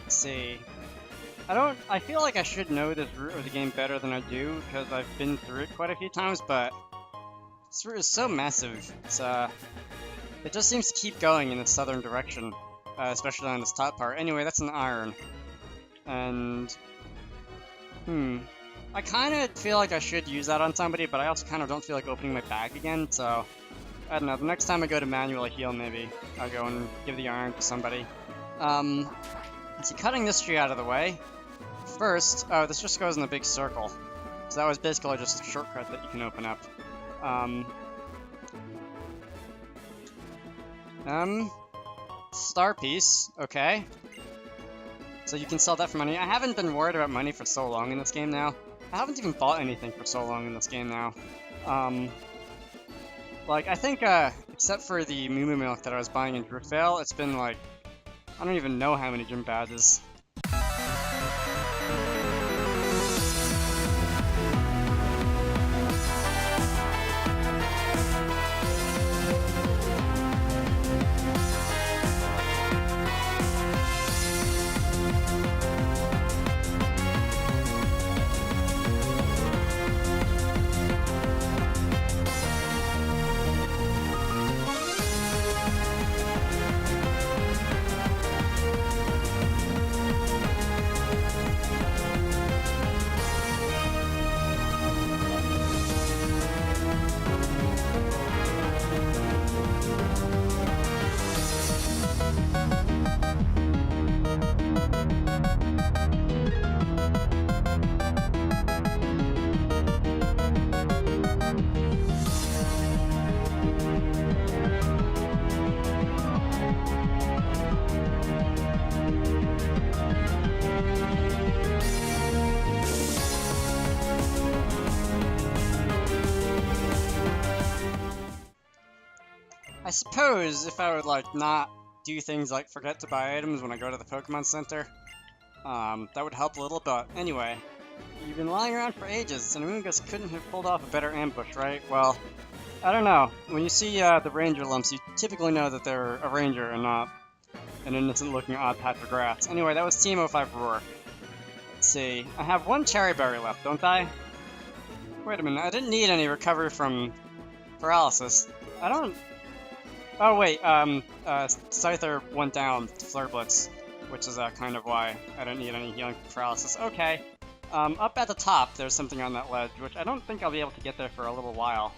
Let's see. I feel like I should know this route of the game better than I do, because I've been through it quite a few times, but this route is so massive. It just seems to keep going in the southern direction, especially on this top part. Anyway, that's an iron. And, I kind of feel like I should use that on somebody, but I also kind of don't feel like opening my bag again, so I don't know. The next time I go to manually heal, maybe I'll go and give the iron to somebody. So cutting this tree out of the way. First, oh, this just goes in a big circle. So that was basically just a shortcut that you can open up. Star piece, okay. So you can sell that for money. I haven't been worried about money for so long in this game now. I haven't even bought anything for so long in this game now. Like, I think, except for the Moo Moo Milk that I was buying in Driftveil, it's been like, I don't even know how many gym badges. I suppose if I would, like, not do things like forget to buy items when I go to the Pokemon Center, that would help a little, but anyway. You've been lying around for ages, and Amoonguss couldn't have pulled off a better ambush, right? Well, I don't know. When you see the ranger lumps, you typically know that they're a ranger and not an innocent-looking odd patch of grass. Anyway, that was Team 05 Roar. Let's see. I have one cherry berry left, don't I? Wait a minute, I didn't need any recovery from paralysis. I don't... Oh wait, Scyther went down to Flare Blitz, which is kind of why I don't need any healing for paralysis. Okay, up at the top there's something on that ledge, which I don't think I'll be able to get there for a little while.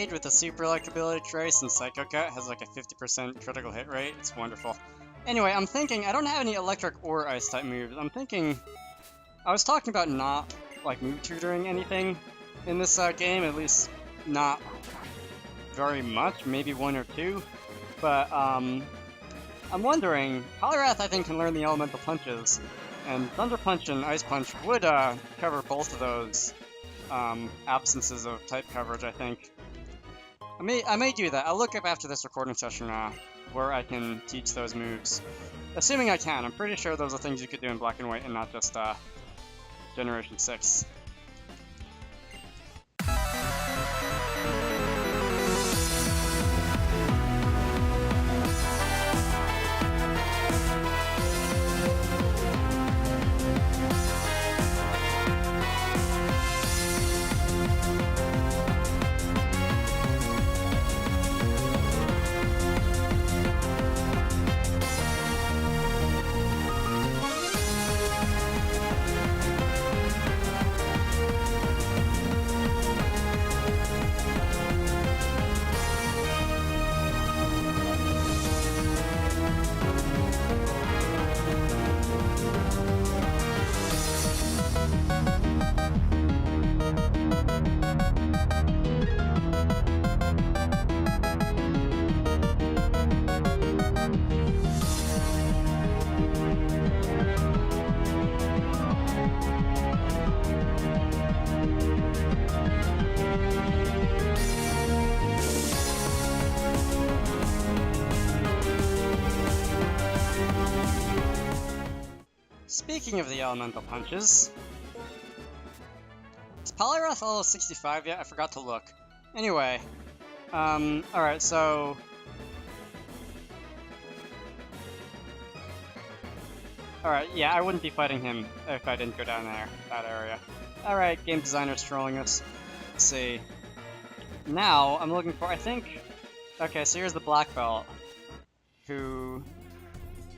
With a super electability trace and Psycho Cut has like a 50% critical hit rate. It's wonderful. Anyway, I'm thinking, I don't have any electric or ice type moves. I'm thinking, I was talking about not like move tutoring anything in this game, at least not very much, maybe one or two. But I'm wondering, Poliwrath I think can learn the elemental punches, and Thunder Punch and Ice Punch would cover both of those absences of type coverage, I think. I may do that. I'll look up after this recording session where I can teach those moves. Assuming I can. I'm pretty sure those are things you could do in Black and White and not just Generation 6. Speaking of the elemental punches, is Poliwrath level 65 yet? I forgot to look. Anyway, alright, so... Alright, yeah, I wouldn't be fighting him if I didn't go down there, that area. Alright, game designer's trolling us. Let's see. Now, I'm looking for, I think... Okay, so here's the black belt. Who...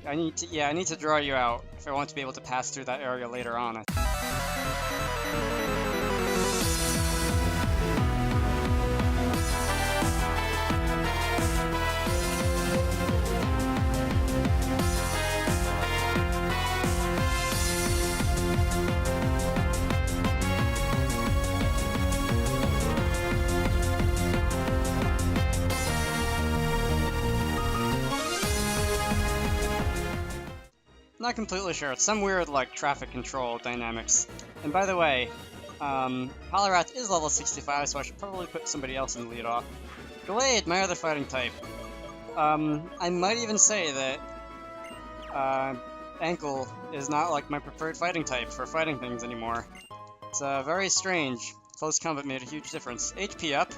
I need to draw you out if I want to be able to pass through that area later on. Not completely sure. It's some weird, like, traffic control dynamics. And by the way, Poliwrath is level 65, so I should probably put somebody else in the lead off. Glade, my other fighting type. I might even say that Ankle is not, like, my preferred fighting type for fighting things anymore. It's very strange. Close combat made a huge difference. HP up.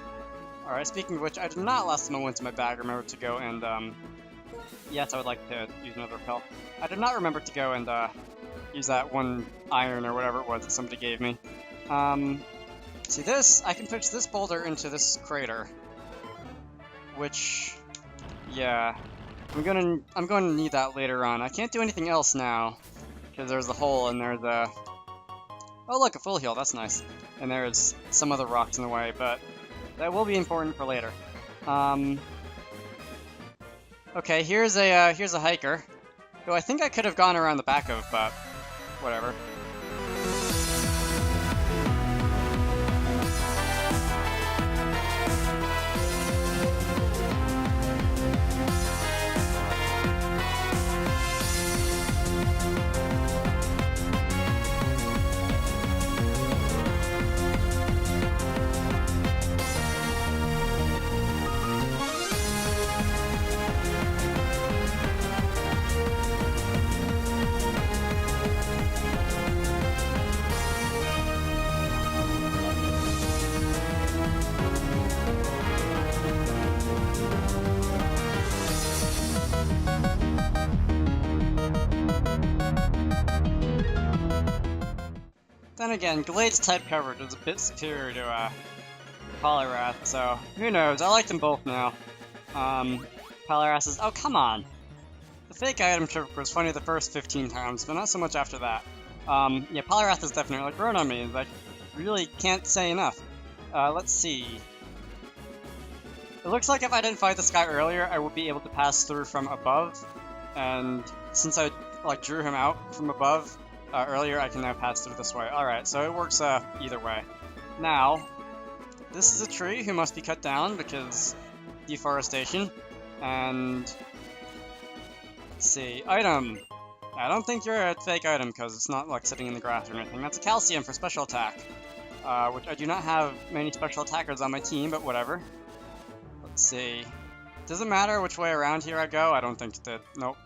Alright, speaking of which, I did not last time I went to my bag remember to go and, yes, I would like to use another repel. I did not remember to go and use that one iron or whatever it was that somebody gave me. See this? I can pitch this boulder into this crater, which, yeah, I'm going to need that later on. I can't do anything else now because there's a hole and there's a oh look, a full heal. That's nice. And there's some other rocks in the way, but that will be important for later. Okay, here's a hiker, who I think I could have gone around the back of, but whatever. Then again, Glade's type coverage is a bit superior to Poliwrath, so who knows? I like them both now. Poliwrath is— oh, come on! The fake item trick was funny the first 15 times, but not so much after that. Yeah, Poliwrath has definitely grown on me, like, really can't say enough. Let's see. It looks like if I didn't fight this guy earlier, I would be able to pass through from above, and since I, like, drew him out from above, earlier, I can now pass through this way. Alright, so it works either way. Now, this is a tree who must be cut down because deforestation. And let's see, item. I don't think you're a fake item because it's not like sitting in the grass or anything. That's a calcium for special attack, which I do not have many special attackers on my team, but whatever. Let's see. Does it matter which way around here I go? I don't think it did. Nope.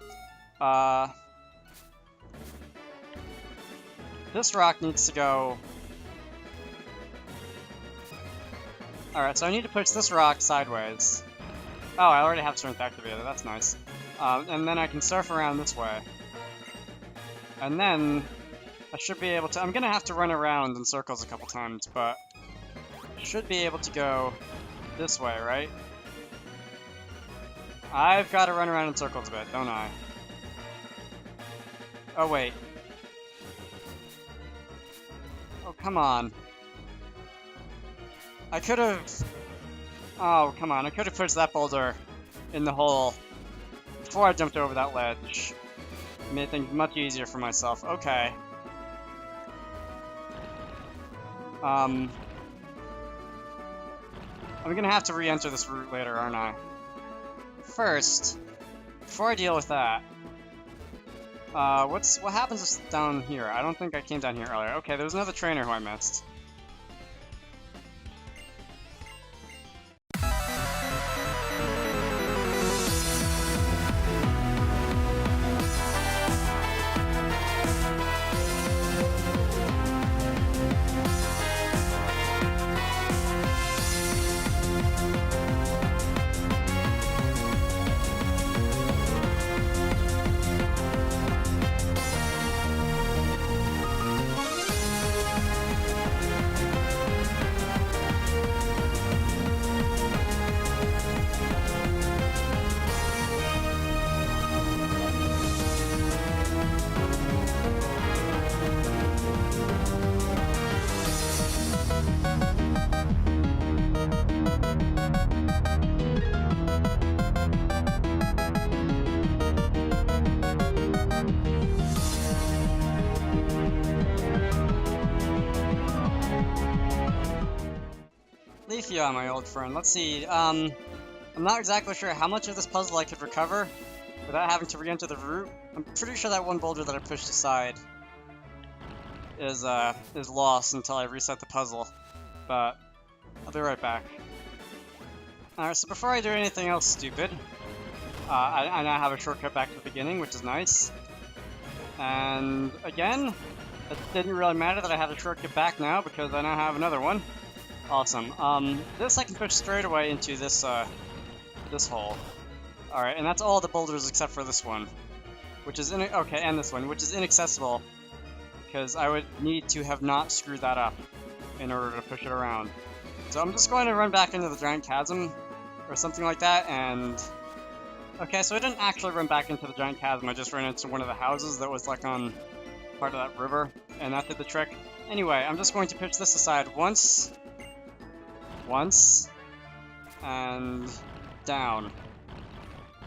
This rock needs to go... Alright, so I need to push this rock sideways. Oh, I already have strength activated, that's nice. And then I can surf around this way. And then I should be able to... I'm gonna have to run around in circles a couple times, but I should be able to go this way, right? I've got to run around in circles a bit, don't I? Oh, wait. Oh, come on. I could have... Oh, come on. I could have pushed that boulder in the hole before I jumped over that ledge. Made things much easier for myself. Okay. I'm gonna have to re-enter this route later, aren't I? First, before I deal with that, what happens down here? I don't think I came down here earlier. Okay, there was another trainer who I missed. Leafia, my old friend. Let's see, I'm not exactly sure how much of this puzzle I could recover without having to re-enter the route. I'm pretty sure that one boulder that I pushed aside is lost until I reset the puzzle, but I'll be right back. Alright, so before I do anything else stupid, I now have a shortcut back to the beginning, which is nice. And again, it didn't really matter that I have a shortcut back now, because I now have another one. Awesome. This I can push straight away into this, this hole. Alright, and that's all the boulders except for this one. Which is okay, and this one, which is inaccessible. Because I would need to have not screwed that up in order to push it around. So I'm just going to run back into the giant chasm, or something like that, and... Okay, so I didn't actually run back into the giant chasm, I just ran into one of the houses that was like on part of that river, and that did the trick. Anyway, I'm just going to push this aside once, and down.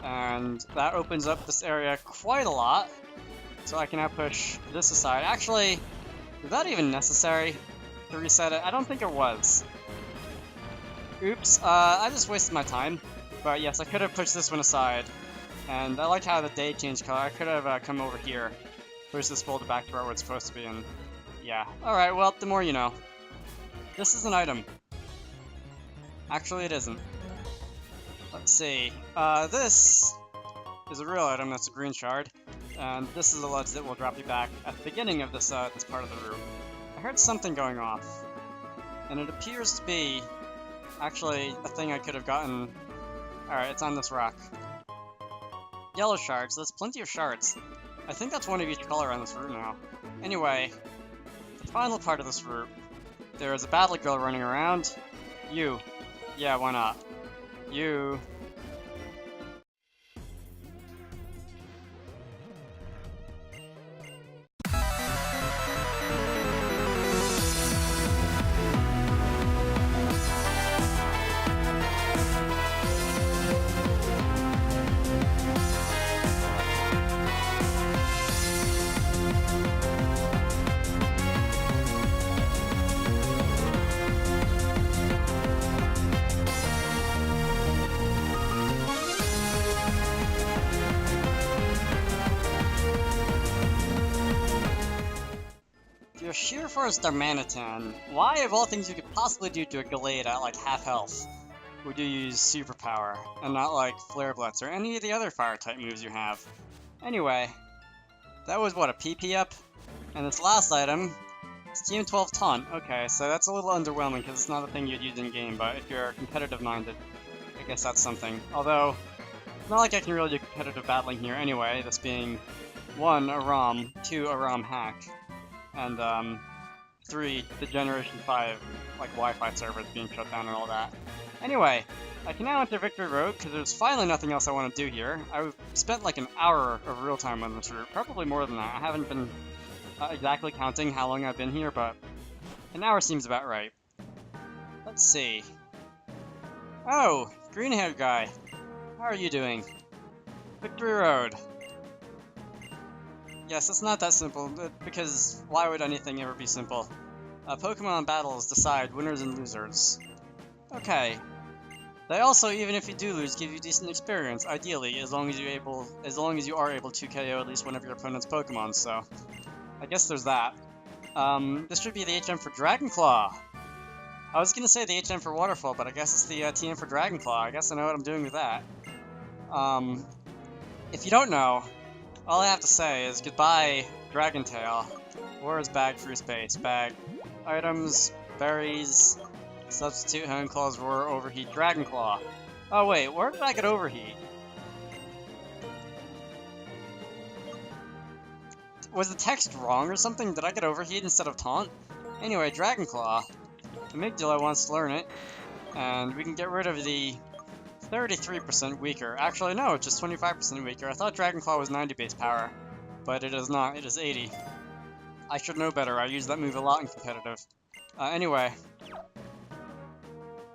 And that opens up this area quite a lot, so I can now push this aside. Actually, is that even necessary to reset it? I don't think it was. Oops, I just wasted my time. But yes, I could have pushed this one aside. And I like how the day changed color. I could have come over here, pushed this boulder back to where it's supposed to be, and yeah. Alright, well, the more you know. This is an item. Actually, it isn't. Let's see. This is a real item, that's a green shard. And this is a ledge that will drop you back at the beginning of this, this part of the room. I heard something going off. And it appears to be actually a thing I could have gotten. Alright, it's on this rock. Yellow shards, there's plenty of shards. I think that's one of each color on this route now. Anyway, the final part of this route. There is a battle girl running around. You. Yeah, why not? You. You're sheer for a Darmanitan. Why, of all things you could possibly do to a Gallade at like half health, would you use Superpower, and not like Flare Blitz or any of the other Fire-type moves you have? Anyway, that was what, a PP up? And this last item, Steam 12 Taunt. Okay, so that's a little underwhelming because it's not a thing you'd use in-game, but if you're competitive-minded, I guess that's something. Although, it's not like I can really do competitive battling here anyway, this being 1, a ROM, 2, a ROM hack. And, 3, the Generation 5, like, Wi-Fi servers being shut down and all that. Anyway, I can now enter Victory Road, because there's finally nothing else I want to do here. I've spent like an hour of real time on this route, probably more than that. I haven't been exactly counting how long I've been here, but an hour seems about right. Let's see. Oh, green-haired guy. How are you doing? Victory Road. Yes, it's not that simple, because why would anything ever be simple? Pokemon battles decide winners and losers. Okay. They also, even if you do lose, give you decent experience, ideally, as long as you are able to KO at least one of your opponent's Pokemon, so I guess there's that. This should be the HM for Dragonclaw. I was gonna say the HM for Waterfall, but I guess it's the TM for Dragonclaw. I guess I know what I'm doing with that. If you don't know, all I have to say is goodbye, Dragontail. Where is Bag Free Space? Bag items, berries, substitute Homeclaw's Roar, Overheat, Dragonclaw. Oh wait, where did I get Overheat? Was the text wrong or something? Did I get Overheat instead of Taunt? Anyway, Dragonclaw. Amygdala wants to learn it, and we can get rid of the 33% weaker. Actually, no, it's just 25% weaker. I thought Dragonclaw was 90 base power, but it is not. It is 80. I should know better. I use that move a lot in competitive. Anyway,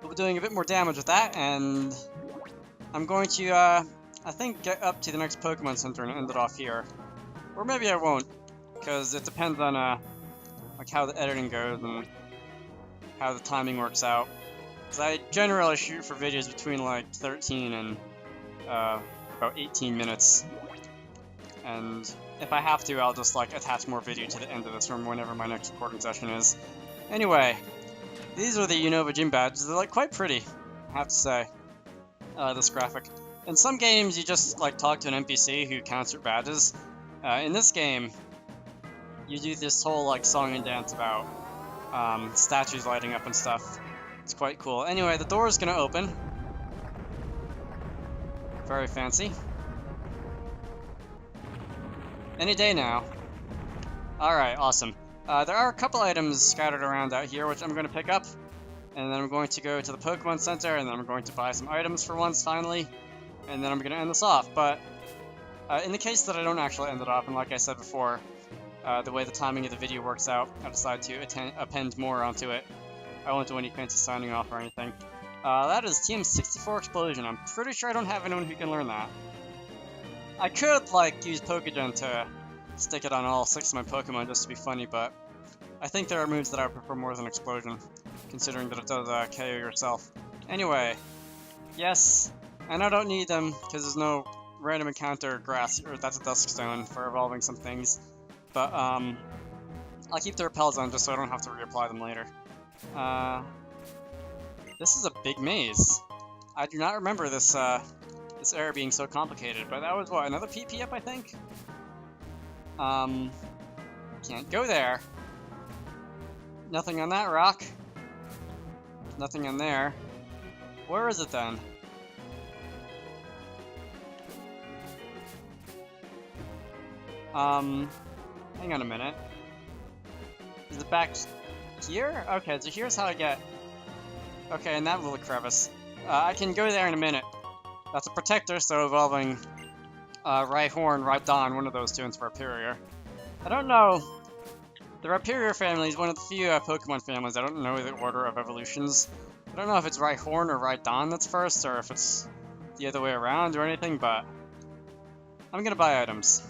we'll be doing a bit more damage with that, and I'm going to, I think, get up to the next Pokemon Center and end it off here. Or maybe I won't, because it depends on, like, how the editing goes and how the timing works out. Because I generally shoot for videos between like 13 and about 18 minutes. And if I have to, I'll just like attach more video to the end of this from whenever my next recording session is. Anyway, these are the Unova gym badges. They're like quite pretty, I have to say. This graphic. In some games, you just like talk to an NPC who counts your badges. In this game, you do this whole like song and dance about statues lighting up and stuff. It's quite cool. Anyway, the door is gonna open. Very fancy. Any day now. Alright, awesome. There are a couple items scattered around out here, which I'm going to pick up. And then I'm going to go to the Pokémon Center, and then I'm going to buy some items for once, finally. And then I'm going to end this off. But in the case that I don't actually end it off, and like I said before, the way the timing of the video works out, I decide to append more onto it. I won't do any fancy signing off or anything. That is TM64 Explosion. I'm pretty sure I don't have anyone who can learn that. I could, like, use Pokegen to stick it on all 6 of my Pokemon just to be funny, but I think there are moves that I prefer more than Explosion, considering that it does KO yourself. Anyway, yes, and I don't need them, because there's no random encounter grass, or that's a Dusk Stone for evolving some things, but I'll keep the repels on just so I don't have to reapply them later. This is a big maze. I do not remember this this area being so complicated, but that was what, another PP up, I think? Can't go there. Nothing on that rock. Nothing on there. Where is it then? Hang on a minute. Is it back here? Okay, so here's how I get... Okay, in that little crevice. I can go there in a minute. That's a protector, so evolving Rhyhorn, Rhydon, one of those two into Rhyperior. I don't know. The Rhyperior family is one of the few Pokemon families. I don't know the order of evolutions. I don't know if it's Rhyhorn or Rhydon that's first, or if it's the other way around or anything, but I'm gonna buy items.